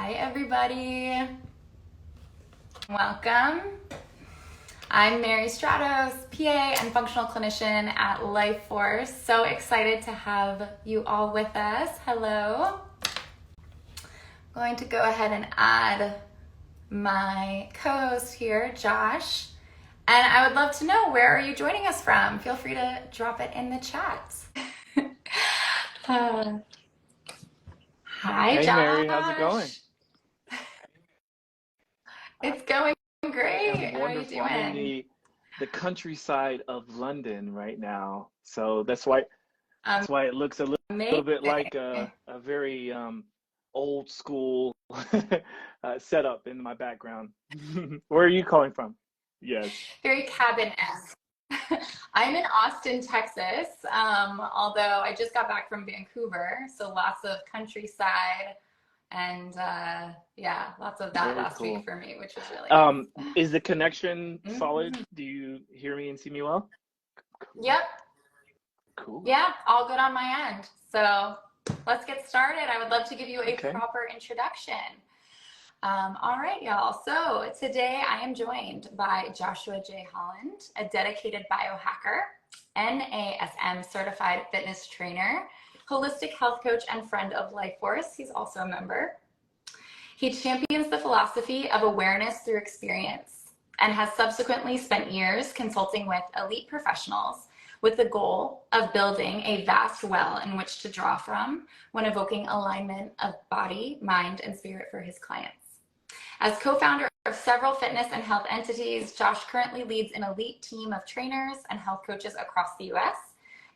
Hi, everybody. Welcome. I'm Mary Stratos, PA and functional clinician at Lifeforce. So excited to have you all with us. Hello. I'm going to go ahead and add my co-host here, Josh. And I would love to know, where are you joining us from? Feel free to drop it in the chat. Hi, Hey Josh. Mary, how's it going? It's going I great. am How are you wonderful. I'm in doing? the countryside of London right now, so that's why it looks a little bit Amazing. like a very old school setup in my background. Where are you calling from? Yes. Very cabin-esque. I'm in Austin, Texas, although I just got back from Vancouver, so lots of countryside and yeah, lots of that Very last week cool. for me, which was really nice. Is the connection solid? Mhm. Do you hear me and see me well? Yep, Cool. yeah, all good on my end. So let's get started. I would love to give you a Okay. proper introduction. All right, y'all. So today I am joined by Joshua J. Holland, a dedicated biohacker, NASM certified fitness trainer, holistic health coach, and friend of Lifeforce. He's also a member. He champions the philosophy of awareness through experience and has subsequently spent years consulting with elite professionals with the goal of building a vast well in which to draw from when evoking alignment of body, mind, and spirit for his clients. As co-founder of several fitness and health entities, Josh currently leads an elite team of trainers and health coaches across the US,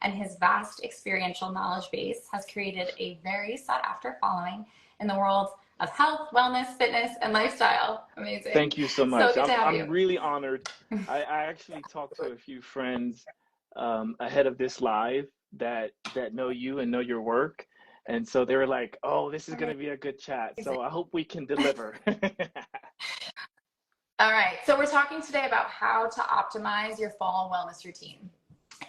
and his vast experiential knowledge base has created a very sought-after following in the world of health, wellness, fitness, and lifestyle. Amazing. Thank you so So much. good to have I'm you. really honored. I actually talked to a few friends ahead of this live that know you and know your work, and so they were like, "Oh, this is going to be a good chat." Amazing. So I hope we can deliver. All right, so we're talking today about how to optimize your fall wellness routine.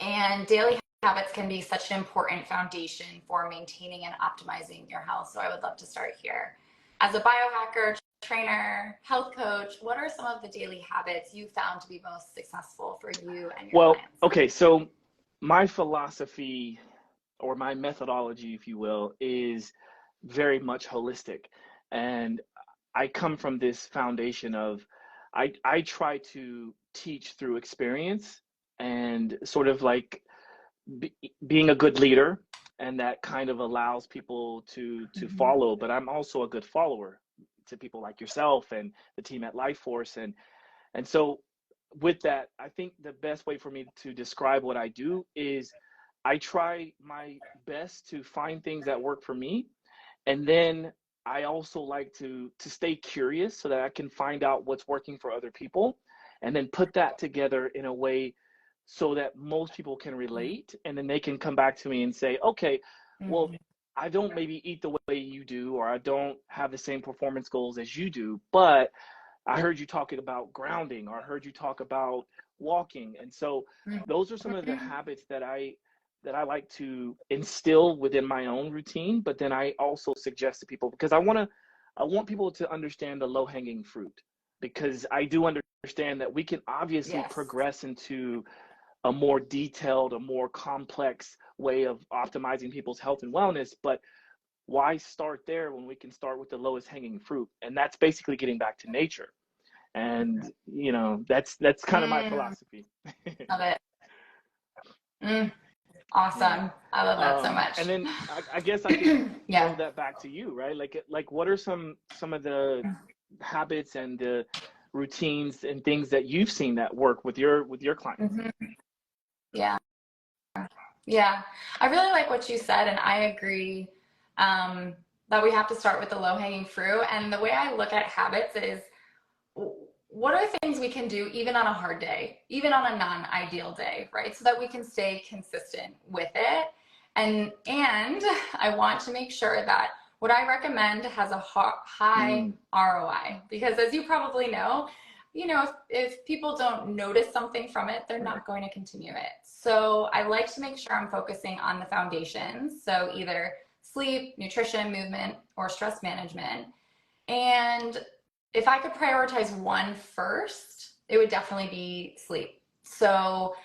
And daily habits can be such an important foundation for maintaining and optimizing your health. So I would love to start here. As a biohacker, trainer, health coach, what are some of the daily habits you found to be most successful for you and your Well, clients? okay, so my philosophy or my methodology, if you will, is very much holistic, and I come from this foundation of I try to teach through experience and sort of like being a good leader, and that kind of allows people to Mhm. follow. But I'm also a good follower to people like yourself and the team at Lifeforce, and so with that, I think the best way for me to describe what I do is I try my best to find things that work for me, and then I also like to stay curious so that I can find out what's working for other people, and then put that together in a way so that most people can relate, and then they can come back to me and say, okay, well, Mhm. I don't maybe eat the way you do, or I don't have the same performance goals as you do, but I heard you talking about grounding, or I heard you talk about walking. And so those are some of the Mhm. habits that I like to instill within my own routine, but then I also suggest to people, because I want people to understand the low-hanging fruit, because I do understand that we can obviously Yes. progress into a more detailed, a more complex way of optimizing people's health and wellness, but why start there when we can start with the lowest hanging fruit? And that's basically getting back to nature. And that's kind of my Mm, philosophy. love it. Mm, Yeah. awesome. I love that so And much. then I guess I could Yeah. throw that back to you, right? Like what are some of the habits and the routines and things that you've seen that work with your clients? Mhm. Yeah. Yeah, I really like what you said, and I agree that we have to start with the low-hanging fruit. And the way I look at habits is, what are things we can do even on a hard day, even on a non-ideal day, right? So that we can stay consistent with it. And I want to make sure that what I recommend has a high Mm, ROI, because as you probably know, if people don't notice something from it, they're right. not going to continue it. So I like to make sure I'm focusing on the foundations. So either sleep, nutrition, movement, or stress management. And if I could prioritize one first, it would definitely be sleep. So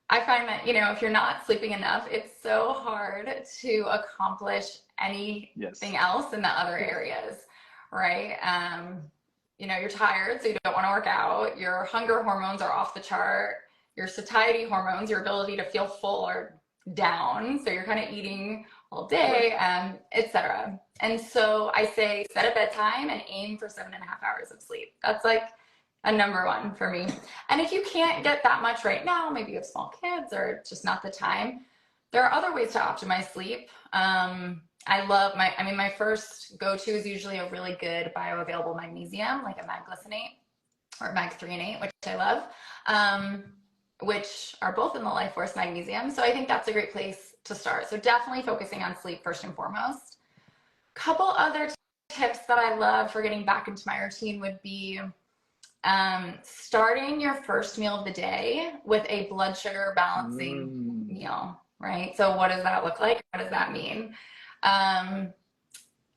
I find that, if you're not sleeping enough, it's so hard to accomplish anything else in the other areas, right? You're tired, so you don't want to work out. Your hunger hormones are off the chart. Your satiety hormones, your ability to feel full, are down. So you're kind of eating all day, etc. And so I say set a bedtime and aim for 7.5 hours of sleep. That's like a number one for me. And if you can't get that much right now, maybe you have small kids or just not the time, there are other ways to optimize sleep. My first go-to is usually a really good bioavailable magnesium, like a magglycinate or mag-threonate, which I love, which are both in the Lifeforce magnesium. So I think that's a great place to start. So definitely focusing on sleep first and foremost. Couple other tips that I love for getting back into my routine would be starting your first meal of the day with a blood sugar balancing meal, right? So what does that look like? What does that mean?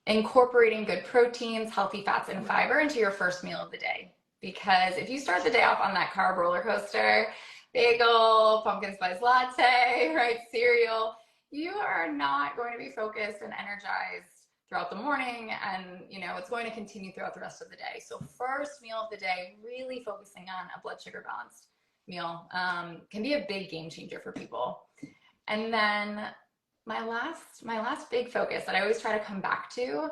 Incorporating good proteins, healthy fats, and fiber into your first meal of the day. Because if you start the day off on that carb roller coaster, bagel, pumpkin spice latte, right, cereal, you are not going to be focused and energized throughout the morning, and it's going to continue throughout the rest of the day. So first meal of the day, really focusing on a blood sugar balanced meal can be a big game changer for people. And then my last big focus that I always try to come back to,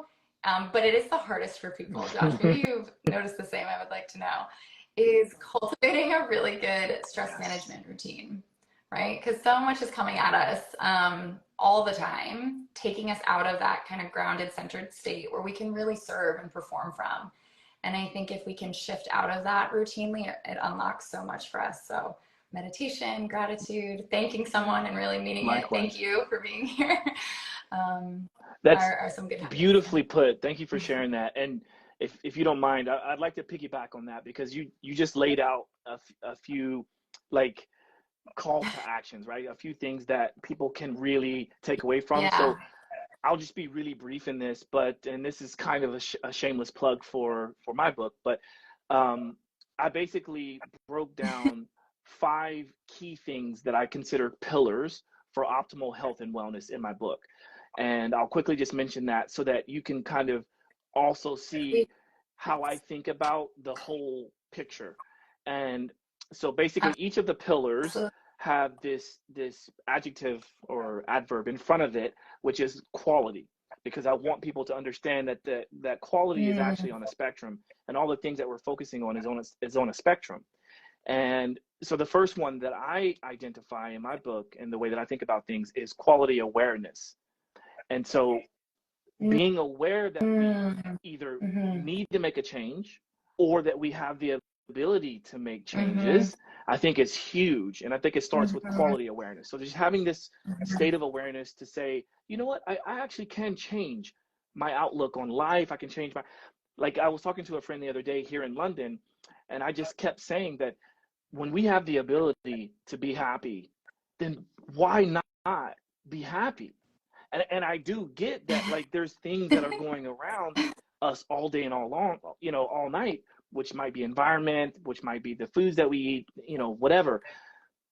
but it is the hardest for people, Josh, maybe you've noticed the same, I would like to know, is cultivating a really good stress management routine, right? Because so much is coming at us all the time, taking us out of that kind of grounded, centered state where we can really serve and perform from. And I think if we can shift out of that routinely, it unlocks so much for us. So meditation, gratitude, thanking someone and really meaning it. Thank you for being here. That's are some good habits. Beautifully put. Thank you for sharing that. And if you don't mind, I'd like to piggyback on that, because you just laid out a few like call to actions, right? A few things that people can really take away from. Yeah. So I'll just be really brief in this, and this is kind of a shameless plug for my book, but I basically broke down 5 key things that I consider pillars for optimal health and wellness in my book. And I'll quickly just mention that so that you can kind of also see how I think about the whole picture. And so basically each of the pillars have this adjective or adverb in front of it, which is quality, because I want people to understand that quality is actually on a spectrum, and all the things that we're focusing on is on a spectrum. And so the first one that I identify in my book, and the way that I think about things, is quality awareness. And so being aware that we either need to make a change or that we have the ability to make changes, I think is huge. And I think it starts with quality awareness. So just having this state of awareness to say, you know what, I actually can change my outlook on life. I can change like I was talking to a friend the other day here in London, and I just kept saying that when we have the ability to be happy, then why not be happy? And I do get that, like, there's things that are going around us all day and all night, which might be environment, which might be the foods that we eat, whatever.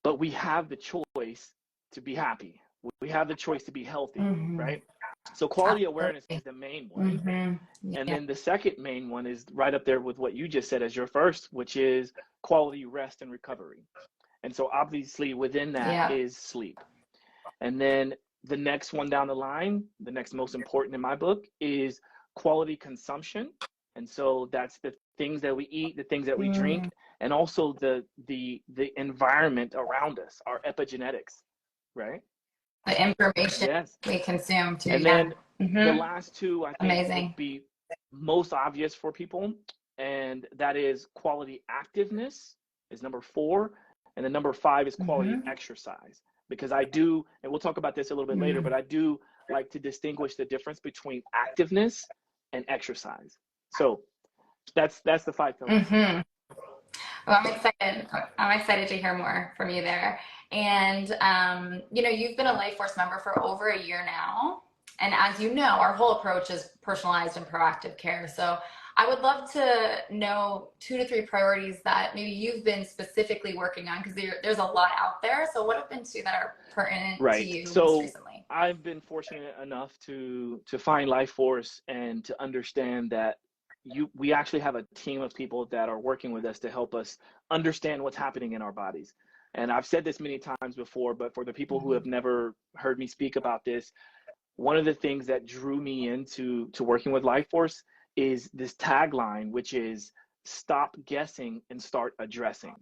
But we have the choice to be happy. We have the choice to be healthy, right? So quality awareness is the main one. And then the second main one is right up there with what you just said as your first, which is quality rest and recovery. And so obviously within that is sleep. And then the next one down the line, the next most important in my book, is quality consumption. And so that's the things that we eat, the things that we drink, and also the environment around us, our epigenetics, right? The information we consume too. And then the last two, I think, would be most obvious for people, and that is quality activeness is number 4, and then number 5 is quality exercise. Because I do, and we'll talk about this a little bit later, but I do like to distinguish the difference between activeness and exercise. So that's the 5 pillars. Well, I'm excited. I'm excited to hear more from you there. And you've been a Lifeforce member for over a year now. And as you know, our whole approach is personalized and proactive care. So I would love to know 2 to 3 priorities that maybe you've been specifically working on, because there's a lot out there. So what have been 2 that are pertinent to Right. you most So recently? I've been fortunate enough to find Lifeforce and to understand that we actually have a team of people that are working with us to help us understand what's happening in our bodies. And I've said this many times before, but for the people who have never heard me speak about this, one of the things that drew me into working with Lifeforce is this tagline, which is stop guessing and start addressing.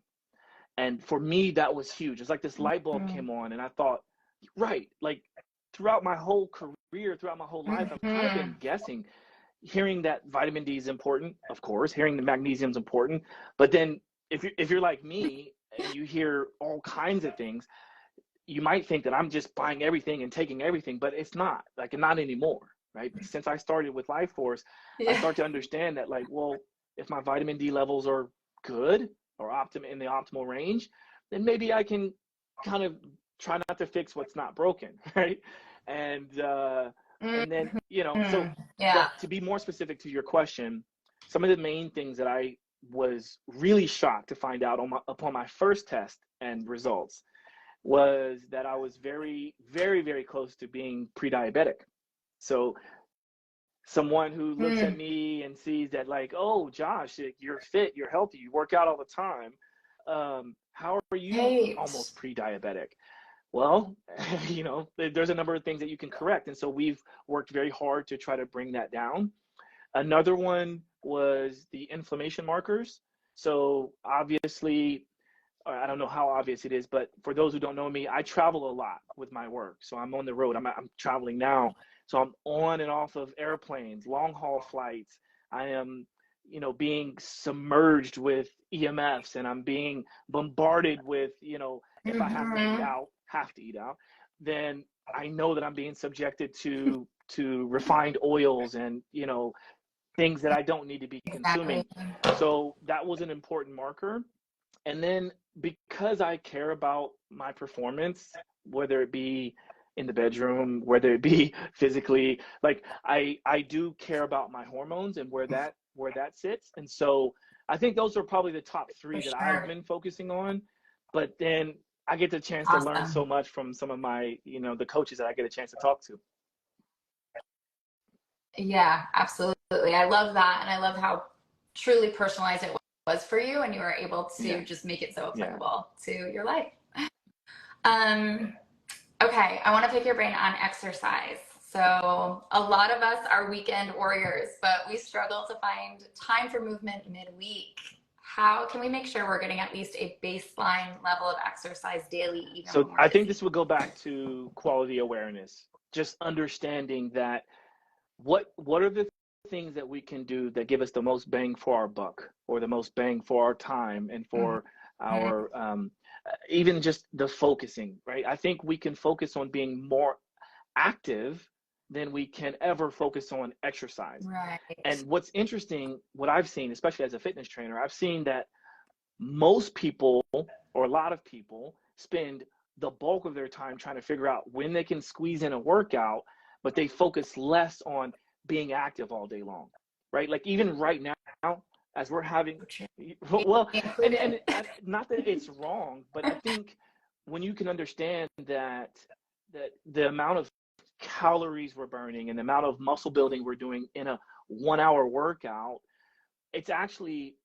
And for me, that was huge. It's like this light bulb came on, and I thought, right, like throughout my whole career, throughout my whole life, I've kind of been guessing, hearing that vitamin D is important, of course, hearing the magnesium is important. But then if you're like me and you hear all kinds of things, you might think that I'm just buying everything and taking everything, but it's not, like, not anymore, right? Since I started with Lifeforce, I start to understand that, like, well, if my vitamin D levels are good or in the optimal range, then maybe I can kind of try not to fix what's not broken, right? And then, so, Yeah. but to be more specific to your question, some of the main things that I was really shocked to find out upon my first test and results was that I was very, very, very close to being pre-diabetic. So someone who looks at me and sees that, like, oh, Josh, you're fit, you're healthy, you work out all the time. How are you Right. almost pre-diabetic? Well, there's a number of things that you can correct. And so we've worked very hard to try to bring that down. Another one was the inflammation markers. So obviously, I don't know how obvious it is, but for those who don't know me, I travel a lot with my work. So I'm on the road. I'm traveling now. So I'm on and off of airplanes, long haul flights. I am, being submerged with EMFs, and I'm being bombarded with, if I have to eat out, then I know that I'm being subjected to refined oils and, things that I don't need to be consuming. Exactly. So that was an important marker. And then, because I care about my performance, whether it be in the bedroom, whether it be physically, like I do care about my hormones and where that sits. And so I think those are probably the top 3 For that I've sure. been focusing on. But then I get the chance to learn Awesome. so much from some of my, the coaches that I get a chance to talk to. Yeah, absolutely. I love that. And I love how truly personalized it was for you, and you were able Yeah. to just make it so Yeah. applicable to your life. Um, okay, I want to pick your brain on exercise. So a lot of us are weekend warriors, but we struggle to find time for movement midweek. How can we make sure we're getting at least a baseline level of exercise daily, even So when we're I think this busy? would go back to quality awareness, just understanding that what are the things that we can do that give us the most bang for our buck, or the most bang for our time, and for our even just the focusing, right? I think we can focus on being more active than we can ever focus on exercise. Right. And what's interesting, what I've seen, especially as a fitness trainer, I've seen that most people, or a lot of people, spend the bulk of their time trying to figure out when they can squeeze in a workout, but they focus less on being active all day long, right? Like even right now, as we're having, well, and Included. not that it's wrong, but I think when you can understand that the amount of calories we're burning and the amount of muscle building we're doing in a 1 hour workout, it's actually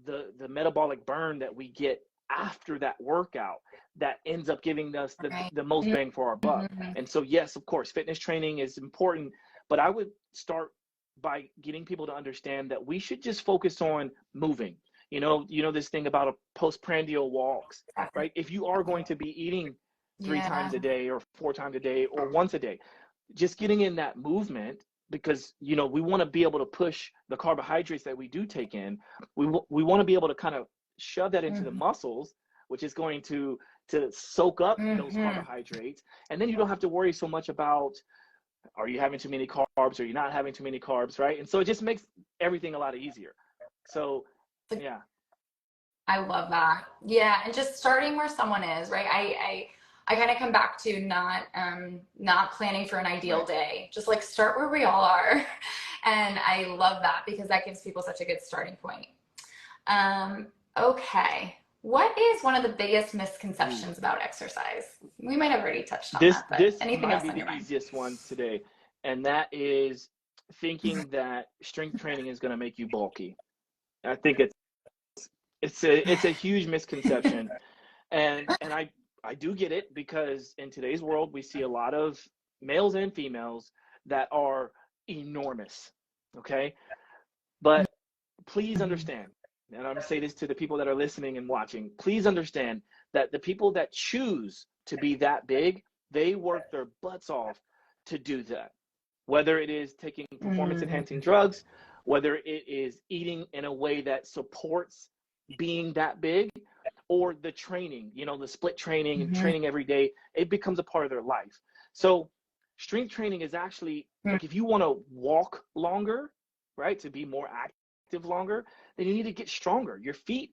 the metabolic burn that we get after that workout that ends up giving us Right. the most bang for our buck. And so, yes, of course, fitness training is important, but I would start by getting people to understand that we should just focus on moving. This thing about a postprandial walks, right? If you are going to be eating 3 times Yeah. a day or 4 times a day or once a day, just getting in that movement, because we want to be able to push the carbohydrates that we do take in. We want to be able to kind of shove that into the muscles, which is going to soak up those carbohydrates, and then you don't have to worry so much about, are you having too many carbs, or you're not having too many carbs, right? And so it just makes everything a lot easier. So yeah. I love that. Yeah, and just starting where someone is, right? I kind of come back to not planning for an ideal day. Just like start where we all are. And I love that because that gives people such a good starting point. Okay. What is one of the biggest misconceptions about exercise? We might have already touched on that, but This anything might else be on your the mind? easiest one today, and that is thinking that strength training is going to make you bulky. I think it's a huge misconception, and I do get it, because in today's world we see a lot of males and females that are enormous. Okay, but please understand, and I'm going to say this to the people that are listening and watching, please understand that the people that choose to be that big, they work their butts off to do that. Whether it is taking performance enhancing drugs, whether it is eating in a way that supports being that big, or the training, the split training and training every day, it becomes a part of their life. So strength training is actually, like, if you want to walk longer, right, to be more active longer, then you need to get stronger. Your feet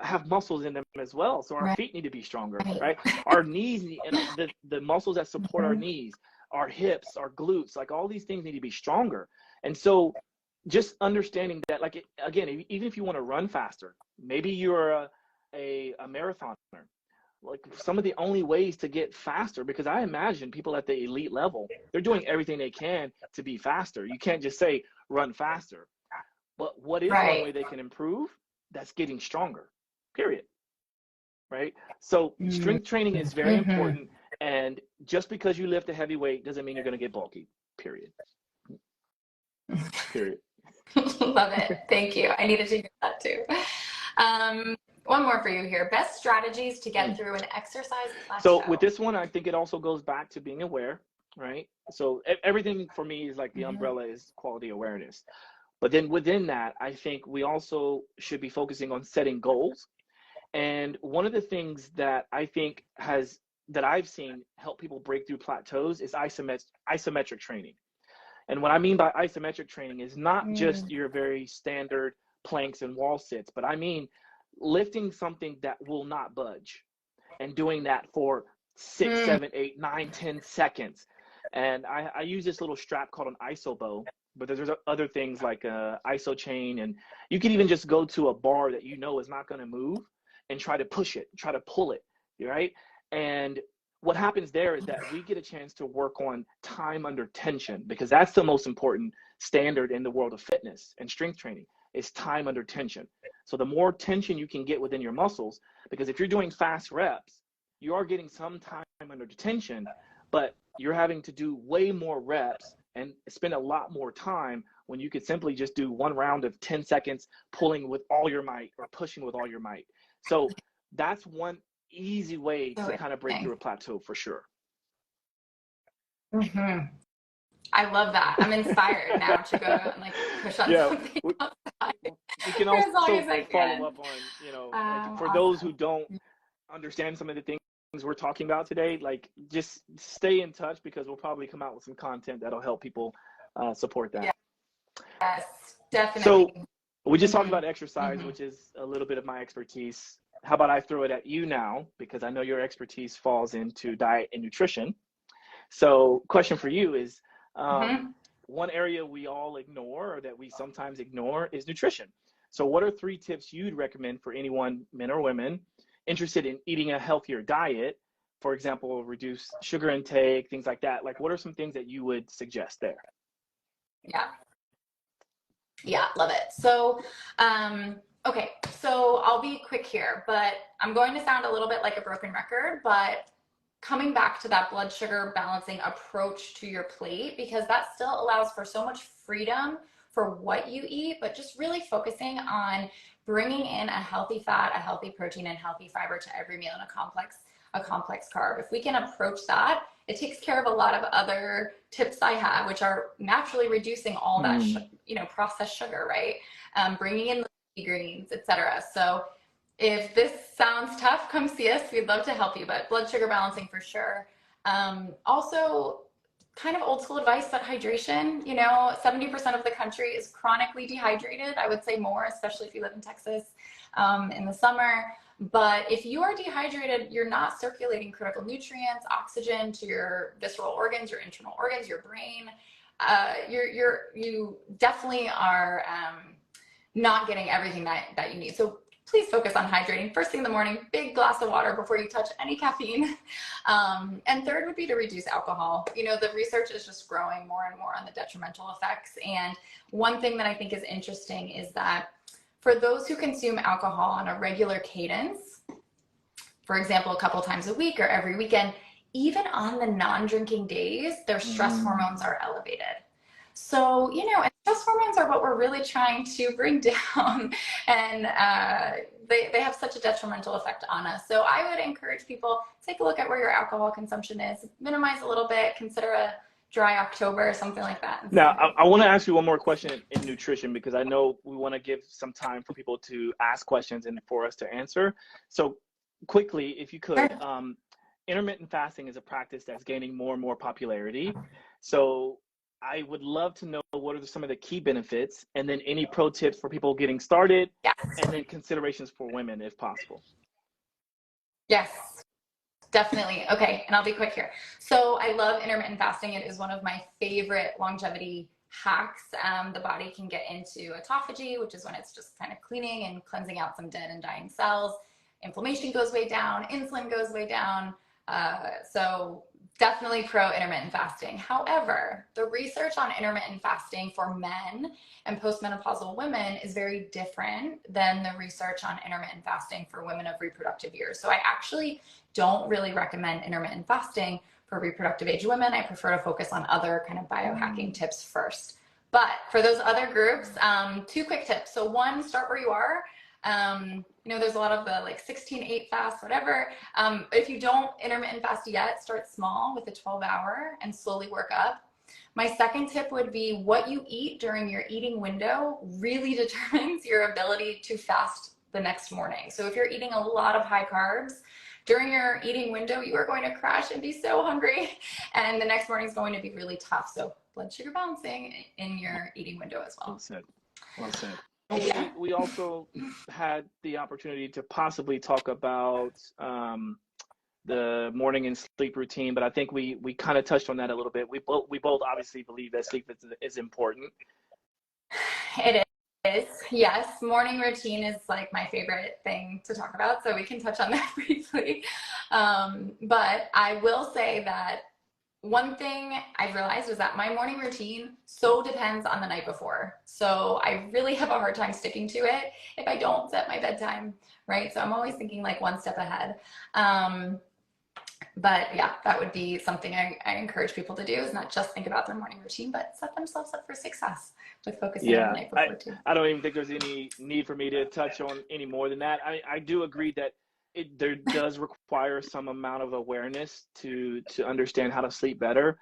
have muscles in them as well, so our feet need to be stronger, right? Our knees and the muscles that support our knees, our hips, our glutes, like all these things need to be stronger. And so just understanding that, like, again, even if you want to run faster, maybe you're a marathoner, like some of the only ways to get faster, because I imagine people at the elite level, they're doing everything they can to be faster. You can't just say run faster. But what is one way they can improve? That's getting stronger, period. Right? So strength training is very important. And just because you lift a heavy weight doesn't mean you're going to get bulky, period. Period. Love it. Thank you. I needed to hear that too. One more for you here. Best strategies to get through an exercise plateau. So with this one, I think it also goes back to being aware, right? So everything for me is like the umbrella is quality awareness. But then within that, I think we also should be focusing on setting goals. And one of the things that I think that I've seen help people break through plateaus is isometric training. And what I mean by isometric training is not just your very standard planks and wall sits, but I mean lifting something that will not budge and doing that for 6, 7, 8, 9, 10 seconds. And I use this little strap called an iso bow, but there's other things like a iso chain, and you can even just go to a bar that you know is not going to move and try to push it, try to pull it, right? And what happens there is that we get a chance to work on time under tension, because that's the most important standard in the world of fitness and strength training, is time under tension. So the more tension you can get within your muscles, because if you're doing fast reps, you are getting some time under tension, but you're having to do way more reps and spend a lot more time when you could simply just do one round of 10 seconds pulling with all your might or pushing with all your might. So that's one easy way to kind of break through a plateau for sure. I love that. I'm inspired now to go and like push on something outside. We can also follow up on, like for those who don't understand some of the things we're talking about today, like just stay in touch, because we'll probably come out with some content that'll help people support that. Yes, definitely. So we just talked about exercise, which is a little bit of my expertise. How about I throw it at you now, because I know your expertise falls into diet and nutrition. So question for you is, one area we all ignore, or that we sometimes ignore, is nutrition. So what are 3 tips you'd recommend for anyone, men or women, interested in eating a healthier diet? For example, reduce sugar intake, things like that. Like, what are some things that you would suggest there? Yeah, love it. So, okay, so I'll be quick here, but I'm going to sound a little bit like a broken record, but coming back to that blood sugar balancing approach to your plate, because that still allows for so much freedom for what you eat, but just really focusing on bringing in a healthy fat, a healthy protein, and healthy fiber to every meal, and a complex carb. If we can approach that, it takes care of a lot of other tips I have, which are naturally reducing all that, processed sugar, right? Bringing in the greens, etc. So if this sounds tough, come see us. We'd love to help you, but blood sugar balancing for sure. Also, kind of old school advice, but hydration, 70% of the country is chronically dehydrated. I would say more, especially if you live in Texas in the summer. But if you are dehydrated, you're not circulating critical nutrients, oxygen to your visceral organs, your internal organs, your brain. You definitely are not getting everything that you need. So please focus on hydrating first thing in the morning, big glass of water before you touch any caffeine. And third would be to reduce alcohol. You know, the research is just growing more and more on the detrimental effects. And one thing that I think is interesting is that for those who consume alcohol on a regular cadence, for example, a couple times a week or every weekend, even on the non-drinking days, their stress hormones are elevated. So, you know, and stress hormones are what we're really trying to bring down, and they have such a detrimental effect on us. So I would encourage people, take a look at where your alcohol consumption is, minimize a little bit, consider a dry October or something like that. Now, I want to ask you one more question in nutrition, because I know we want to give some time for people to ask questions and for us to answer. So quickly, if you could, intermittent fasting is a practice that's gaining more and more popularity. So I would love to know what are some of the key benefits, and then any pro tips for people getting started, and then considerations for women if possible. Yes. Definitely. Okay. And I'll be quick here. So I love intermittent fasting. It is one of my favorite longevity hacks. The body can get into autophagy, which is when it's just kind of cleaning and cleansing out some dead and dying cells. Inflammation goes way down. Insulin goes way down. So definitely pro intermittent fasting. However, the research on intermittent fasting for men and postmenopausal women is very different than the research on intermittent fasting for women of reproductive years. So I actually don't really recommend intermittent fasting for reproductive age women. I prefer to focus on other kind of biohacking tips first. But for those other groups, two quick tips. So one, start where you are. You know, there's a lot of the like 16-8 fast, whatever. If you don't intermittent fast yet, start small with a 12-hour and slowly work up. My second tip would be what you eat during your eating window really determines your ability to fast the next morning. So if you're eating a lot of high carbs during your eating window, you are going to crash and be so hungry, and the next morning is going to be really tough. So blood sugar balancing in your eating window as well. Well said. Well said. We also had the opportunity to possibly talk about the morning and sleep routine, but I think we kind of touched on that a little bit. We both obviously believe that sleep is important. It is, yes. Morning routine is like my favorite thing to talk about, so we can touch on that briefly. But I will say that one thing I've realized is that my morning routine so depends on the night before. So I really have a hard time sticking to it if I don't set my bedtime, right? So I'm always thinking like one step ahead. But yeah, that would be something I encourage people to do, is not just think about their morning routine, but set themselves up for success with focusing on the night before too. I don't even think there's any need for me to touch on any more than that. I do agree that there does require some amount of awareness to understand how to sleep better.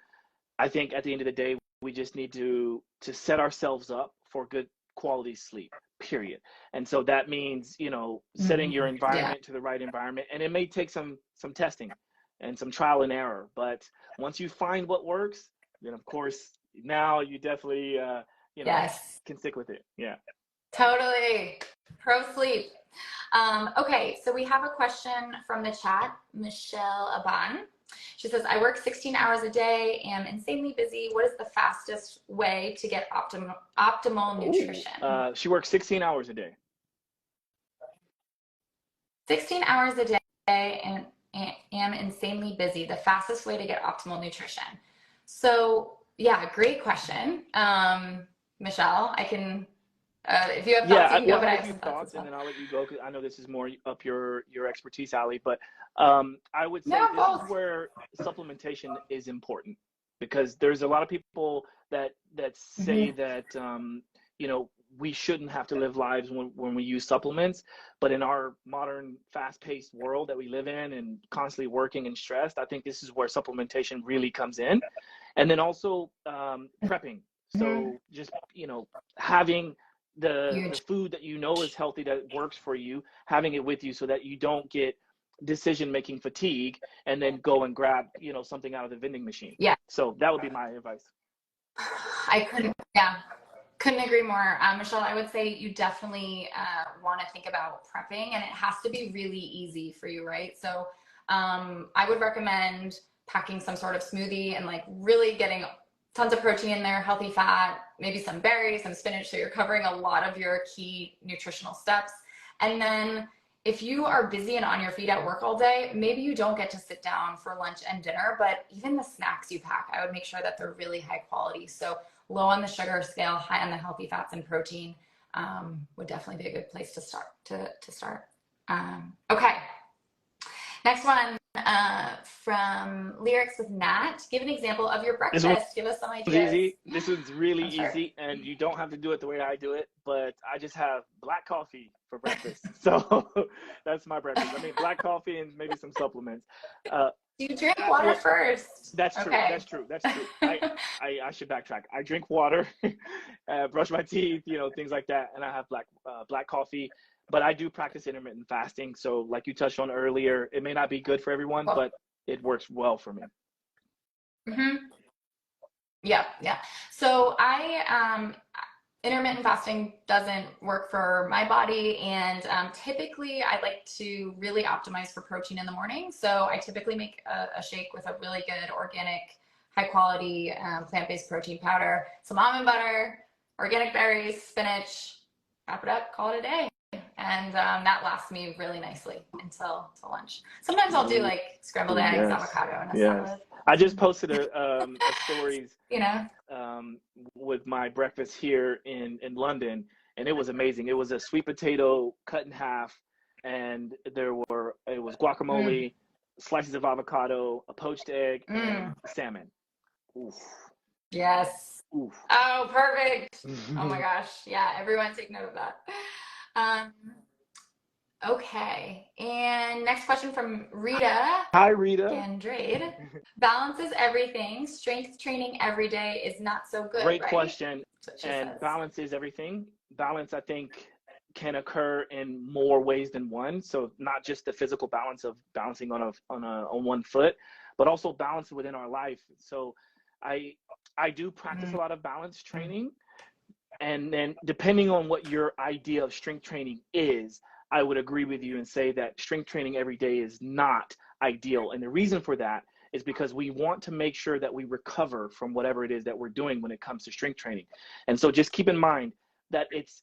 I think at the end of the day, we just need to set ourselves up for good quality sleep, period. And so that means, you know, setting your environment to the right environment, and it may take some testing and some trial and error, but once you find what works, then of course now you definitely can stick with it. Yeah, totally. Pro sleep. Okay, so we have a question from the chat, Michelle Aban. She says, I work 16 hours a day, am insanely busy. What is the fastest way to get optimal nutrition? She works 16 hours a day. 16 hours a day and am insanely busy. The fastest way to get optimal nutrition. So yeah, great question. Michelle, I can, if you have thoughts, you can go, but I have some thoughts, and then I'll let you go, because I know this is more up your expertise, Ali. But I would say this is where supplementation is important, because there's a lot of people that say that you know, we shouldn't have to live lives when we use supplements. But in our modern fast-paced world that we live in and constantly working and stressed, I think this is where supplementation really comes in. And then also prepping. So just, you know, having the food that you know is healthy, that works for you, having it with you so that you don't get decision-making fatigue and then go and grab, you know, something out of the vending machine. Yeah. So that would be my advice. I couldn't Couldn't agree more. Michelle, I would say you definitely want to think about prepping, and it has to be really easy for you, right? So I would recommend packing some sort of smoothie and like really getting tons of protein in there, healthy fat, maybe some berries, some spinach. So you're covering a lot of your key nutritional steps. And then if you are busy and on your feet at work all day, maybe you don't get to sit down for lunch and dinner, but even the snacks you pack, I would make sure that they're really high quality. So low on the sugar scale, high on the healthy fats and protein would definitely be a good place to start. Okay. Next one from Lyrics with Nat. Give an example of your breakfast. Give us some ideas. Easy. This one's really easy, and you don't have to do it the way I do it, but I just have black coffee for breakfast. So that's my breakfast. I mean, black coffee and maybe some supplements. Do you drink water first? That's true. Okay. That's true. I should backtrack. I drink water, brush my teeth, things like that, and I have black coffee. But I do practice intermittent fasting. So like you touched on earlier, it may not be good for everyone, but it works well for me. Mm-hmm. Yeah. So intermittent fasting doesn't work for my body. And typically I like to really optimize for protein in the morning. So I typically make a shake with a really good organic, high quality plant-based protein powder, some almond butter, organic berries, spinach, wrap it up, call it a day. And that lasts me really nicely until lunch. Sometimes I'll do like scrambled eggs, avocado, and a salad. I just posted a stories, with my breakfast here in London, and it was amazing. It was a sweet potato cut in half, and it was guacamole, slices of avocado, a poached egg, and salmon. Oof. Yes. Oof. Oh, perfect. Oh my gosh. Yeah, everyone take note of that. Okay, and next question from Rita. Hi, Rita. Andrade. Balance is everything. Strength training every day is not so good. Great right? question. And says. Balance is everything. Balance, I think, can occur in more ways than one. So not just the physical balance of balancing on one foot, but also balance within our life. So I do practice a lot of balance training. And then depending on what your idea of strength training is, I would agree with you and say that strength training every day is not ideal. And the reason for that is because we want to make sure that we recover from whatever it is that we're doing when it comes to strength training. And so just keep in mind that it's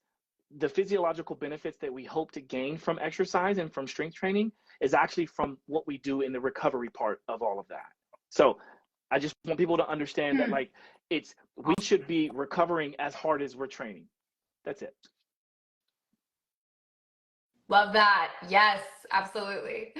the physiological benefits that we hope to gain from exercise and from strength training is actually from what we do in the recovery part of all of that. So I just want people to understand that we should be recovering as hard as we're training. That's it. Love that. Yes, absolutely.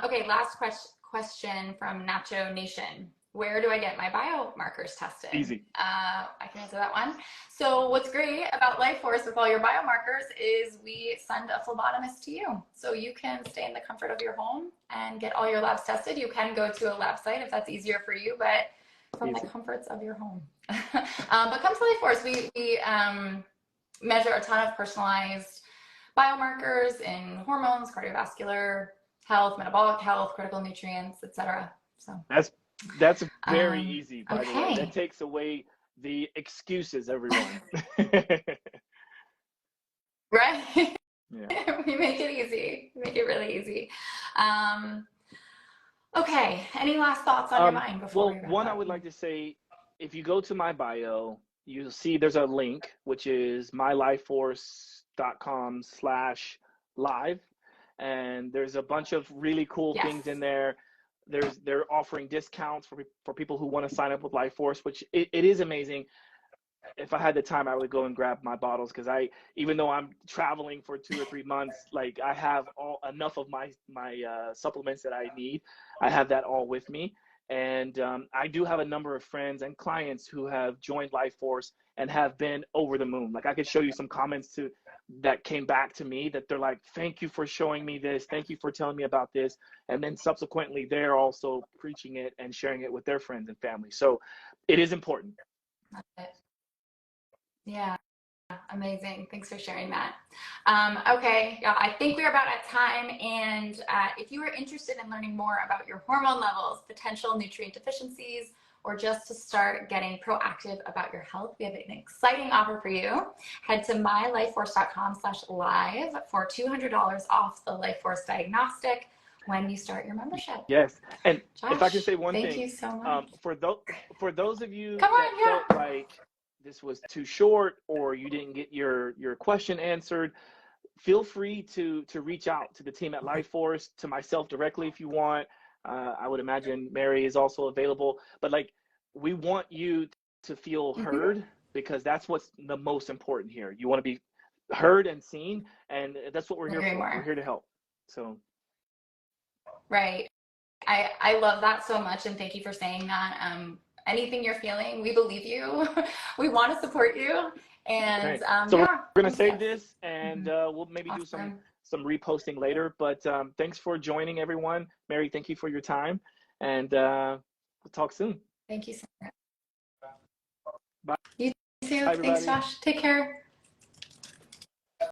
Okay, last question from Nacho Nation. Where do I get my biomarkers tested? Easy. I can answer that one. So what's great about Lifeforce with all your biomarkers is we send a phlebotomist to you. So you can stay in the comfort of your home and get all your labs tested. You can go to a lab site if that's easier for you, but from the comforts of your home. But come to Lifeforce. We measure a ton of personalized biomarkers in hormones, cardiovascular health, metabolic health, critical nutrients, etc. So that's very easy, by the way. That takes away the excuses, everyone. Right? Yeah. We make it easy. We make it really easy. Okay. Any last thoughts on your mind before we wrap up? I would like to say, if you go to my bio, you'll see there's a link, which is mylifeforce.com/live. And there's a bunch of really cool things in there. They're offering discounts for people who want to sign up with Lifeforce, which it is amazing. If I had the time, I would go and grab my bottles, because even though I'm traveling for 2 or 3 months, like I have enough of my supplements that I need. I have that all with me. And I do have a number of friends and clients who have joined Lifeforce and have been over the moon. Like I could show you some comments that came back to me that they're like, thank you for showing me this. Thank you for telling me about this. And then subsequently, they're also preaching it and sharing it with their friends and family. So it is important. Yeah. Amazing. Thanks for sharing that. Okay, I think we're about at time. And if you are interested in learning more about your hormone levels, potential nutrient deficiencies, or just to start getting proactive about your health, we have an exciting offer for you. Head to mylifeforce.com/live for $200 off the Lifeforce diagnostic when you start your membership. Yes, and Josh, if I can say one thank thing, you so much. for those of you Come that on, felt like this was too short or you didn't get your question answered, feel free to reach out to the team at Lifeforce, to myself directly if you want. I would imagine Mary is also available, but like, we want you to feel heard, because that's what's the most important here. You want to be heard and seen, and that's what we're here for. We're here to help. So. Right. I love that so much, and thank you for saying that. Anything you're feeling, we believe you. We want to support you. And so yeah, we're going to save this, and we'll maybe do awesome. some reposting later. But thanks for joining, everyone. Mary, thank you for your time, and we'll talk soon. Thank you so much. Bye. You too. Bye, Thanks, everybody. Josh. Take care.